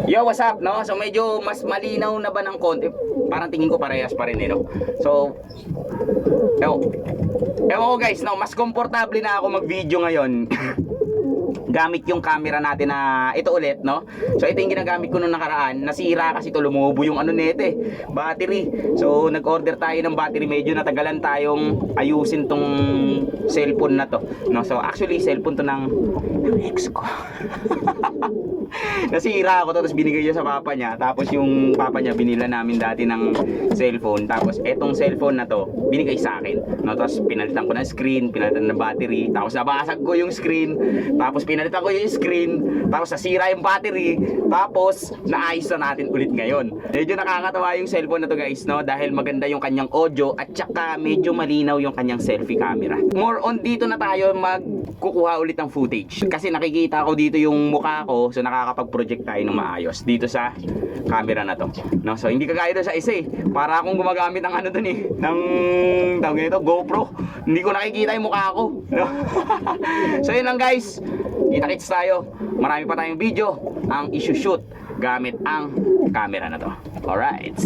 Yo, what's up, no? So medyo mas malinaw na ba ng konti? Parang tingin ko parehas pa rin, no? So, ewan ko guys, no? Mas komportable na ako mag-video ngayon. Gamit yung camera natin na ito ulit, no? So ito yung ginagamit ko nung nakaraan. Nasira kasi ito, lumubo yung ano nete, battery. So nag-order tayo ng battery, medyo natagalan tayong ayusin tong cellphone na to, no? So actually cellphone to ng ex ko. Nasira ako to, tapos binigay niya sa papa niya. Tapos yung papa niya binila namin dati ng cellphone. Tapos etong cellphone na to binigay sa akin, no? Tapos pinalitan ko ng screen, pinalitan ng battery. Tapos nabasag ko yung screen. Tapos pinalitan ko yung screen. Tapos nasira yung battery. Tapos naayos na natin ulit ngayon. Medyo nakakatawa yung cellphone na to guys, no? Dahil maganda yung kanyang audio at saka medyo malinaw yung kanyang selfie camera. More on dito na tayo magkukuha ulit ng footage. Kasi nakikita ko dito yung mukha ko. So nakakapag-project tayo ng maayos dito sa camera na to, no? So hindi kagaya doon sa isa eh. Para akong gumagamit ng ano dun eh, ng tawag nito, GoPro. Hindi ko nakikita yung mukha ko, no? So yun lang guys. Kita-kits tayo. Marami pa tayong video ang i-shoot gamit ang camera na to. Alright.